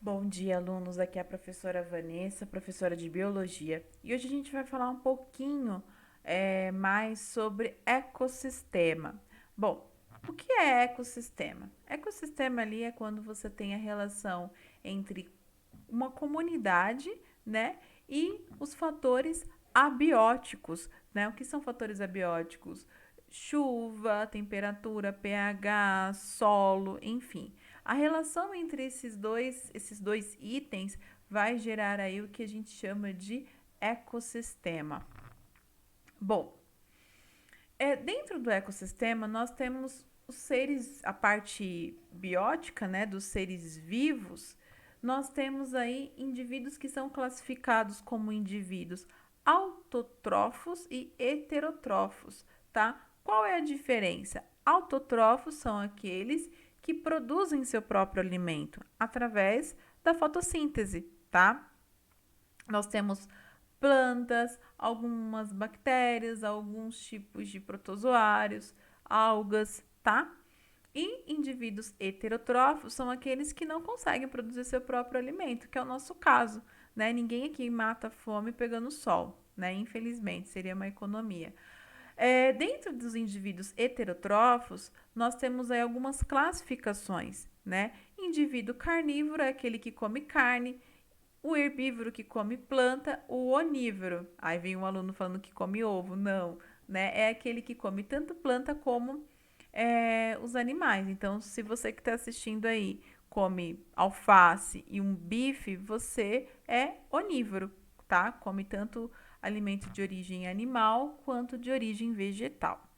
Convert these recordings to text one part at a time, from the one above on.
Bom dia, alunos. Aqui é a professora Vanessa, professora de Biologia. E hoje a gente vai falar um pouquinho mais sobre ecossistema. Bom, o que é ecossistema? Ecossistema ali é quando você tem a relação entre uma comunidade, né, e os fatores abióticos, né? O que são fatores abióticos? Chuva, temperatura, pH, solo, enfim. A relação entre esses dois itens vai gerar aí o que a gente chama de ecossistema. Bom, dentro do ecossistema nós temos os seres, a parte biótica, né, dos seres vivos. Nós temos aí indivíduos que são classificados como indivíduos autotrófos e heterotrófos, tá? Qual é a diferença? Autotrófos são aqueles que produzem seu próprio alimento através da fotossíntese, tá? Nós temos plantas, algumas bactérias, alguns tipos de protozoários, algas, tá? E indivíduos heterotrófos são aqueles que não conseguem produzir seu próprio alimento, que é o nosso caso, né? Ninguém aqui mata a fome pegando sol, né? Infelizmente, seria uma economia. Dentro dos indivíduos heterotrófos, nós temos aí algumas classificações, né? Indivíduo carnívoro é aquele que come carne, o herbívoro que come planta, o onívoro. Aí vem um aluno falando que come ovo. Não, né? É aquele que come tanto planta como os animais. Então, se você que está assistindo aí come alface e um bife, você é onívoro, tá? Come tanto alimento de origem animal quanto de origem vegetal.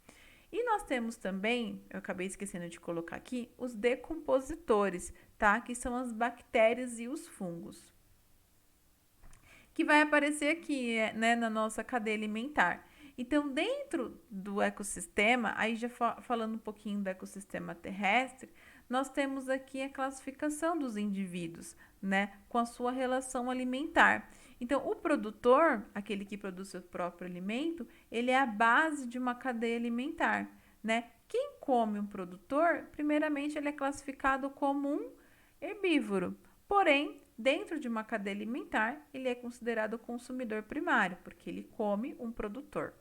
E nós temos também, eu acabei esquecendo de colocar aqui, os decompositores, tá? Que são as bactérias e os fungos que vai aparecer aqui, né, na nossa cadeia alimentar. Então, dentro do ecossistema, aí já falando um pouquinho do ecossistema terrestre, nós temos aqui a classificação dos indivíduos, né, com a sua relação alimentar. Então, o produtor, aquele que produz seu próprio alimento, ele é a base de uma cadeia alimentar, né? Quem come um produtor, primeiramente, ele é classificado como um herbívoro. Porém, dentro de uma cadeia alimentar, ele é considerado consumidor primário, porque ele come um produtor.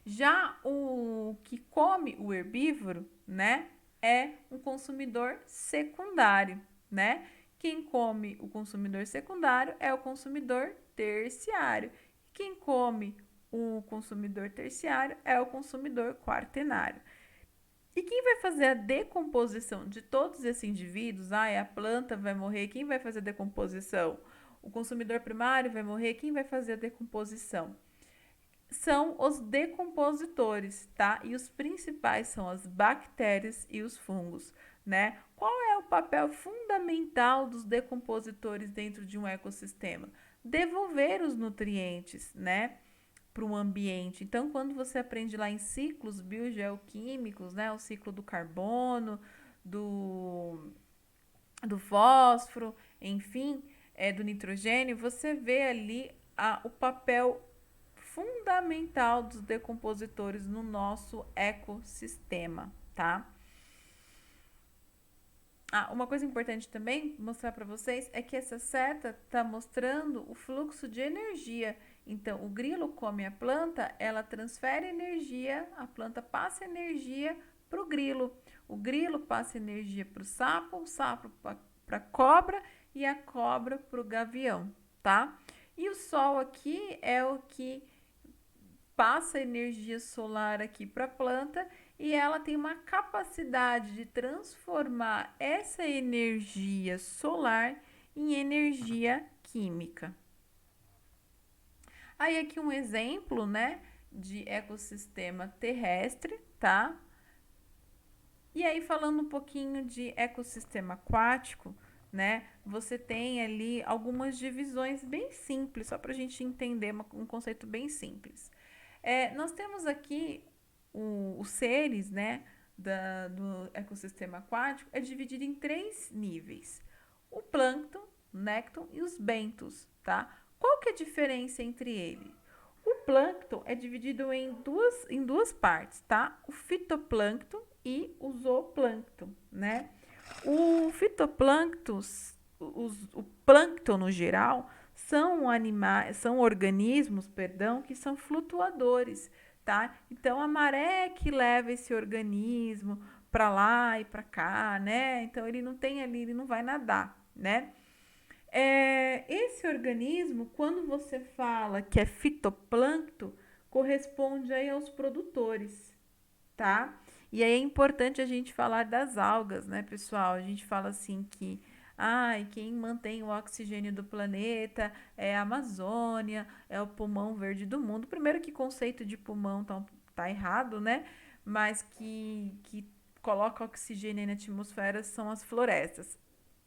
Já o que come o herbívoro, né, é um consumidor secundário, né? Quem come o consumidor secundário é o consumidor terciário. Quem come o consumidor terciário é o consumidor quaternário. E quem vai fazer a decomposição de todos esses indivíduos? A planta vai morrer, quem vai fazer a decomposição? O consumidor primário vai morrer, quem vai fazer a decomposição? São os decompositores, tá? E os principais são as bactérias e os fungos, né? Qual é o papel fundamental dos decompositores dentro de um ecossistema? Devolver os nutrientes, né, para o ambiente. Então, quando você aprende lá em ciclos biogeoquímicos, né, o ciclo do carbono, do, do fósforo, enfim, do nitrogênio, você vê ali o papel fundamental dos decompositores no nosso ecossistema, tá? Uma coisa importante também mostrar para vocês é que essa seta está mostrando o fluxo de energia. Então, o grilo come a planta, ela transfere energia, a planta passa energia para o grilo passa energia para o sapo para a cobra e a cobra para o gavião, tá? E o sol aqui é o que passa energia solar aqui para a planta e ela tem uma capacidade de transformar essa energia solar em energia química. Aí aqui um exemplo, né, de ecossistema terrestre, tá? E aí falando um pouquinho de ecossistema aquático, né? Você tem ali algumas divisões bem simples, só para a gente entender um conceito bem simples. Nós temos aqui os seres, né, do ecossistema aquático é dividido em três níveis: o plâncton, o nécton e os bentos, tá? Qual que é a diferença entre eles? O plâncton é dividido em duas partes, tá? O fitoplâncton e o zooplâncton, né? O fitoplâncton o plâncton no geral são animais, são organismos, perdão, que são flutuadores, tá? Então a maré que leva esse organismo para lá e para cá, né? Então ele não tem ali, ele não vai nadar, né? Esse organismo, quando você fala que é fitoplâncton, corresponde aí aos produtores, tá? E aí é importante a gente falar das algas, né, pessoal? A gente fala assim que quem mantém o oxigênio do planeta é a Amazônia, é o pulmão verde do mundo. Primeiro que conceito de pulmão tá errado, né? Mas que coloca oxigênio na atmosfera são as florestas.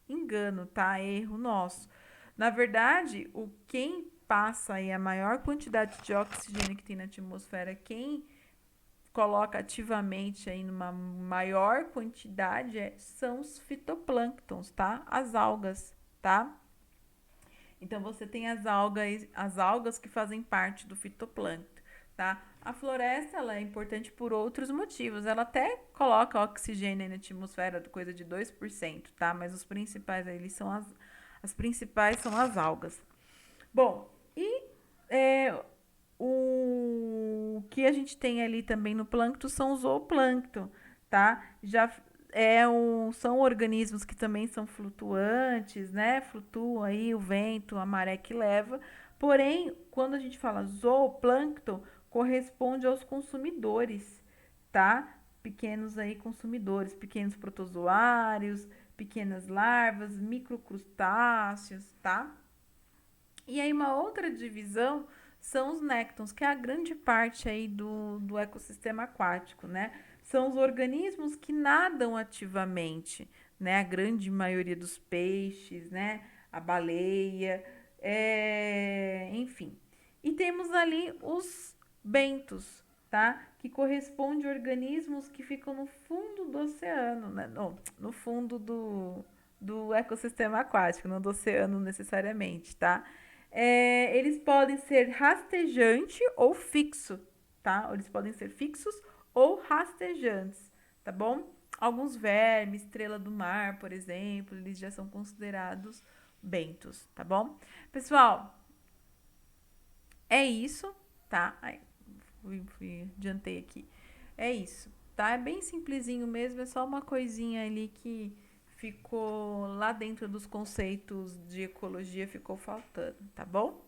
Engano, tá? Erro nosso. Na verdade, quem passa aí a maior quantidade de oxigênio que tem na atmosfera, quem coloca ativamente aí numa maior quantidade são os fitoplânctons, tá? As algas, tá? Então você tem as algas que fazem parte do fitoplâncton, tá? A floresta ela é importante por outros motivos. Ela até coloca oxigênio na atmosfera, coisa de 2%, tá? Mas os principais eles são as principais são as algas. Bom, e é, o que a gente tem ali também no plâncton são os zooplâncton, tá? São organismos que também são flutuantes, né? Flutuam aí o vento, a maré que leva. Porém, quando a gente fala zooplâncton, corresponde aos consumidores, tá? Pequenos aí consumidores, pequenos protozoários, pequenas larvas, microcrustáceos, tá? E aí uma outra divisão são os néctons, que é a grande parte aí do ecossistema aquático, né? São os organismos que nadam ativamente, né? A grande maioria dos peixes, né? A baleia, enfim. E temos ali os bentos, tá? Que corresponde a organismos que ficam no fundo do oceano, né? Não, no fundo do ecossistema aquático, não do oceano necessariamente, tá? Eles podem ser rastejante ou fixo, tá? Eles podem ser fixos ou rastejantes, tá bom? Alguns vermes, estrela do mar, por exemplo, eles já são considerados bentos, tá bom? Pessoal, é isso, tá? Ai, adiantei aqui. É isso, tá? É bem simplesinho mesmo, é só uma coisinha ali que ficou lá dentro dos conceitos de ecologia, ficou faltando, tá bom?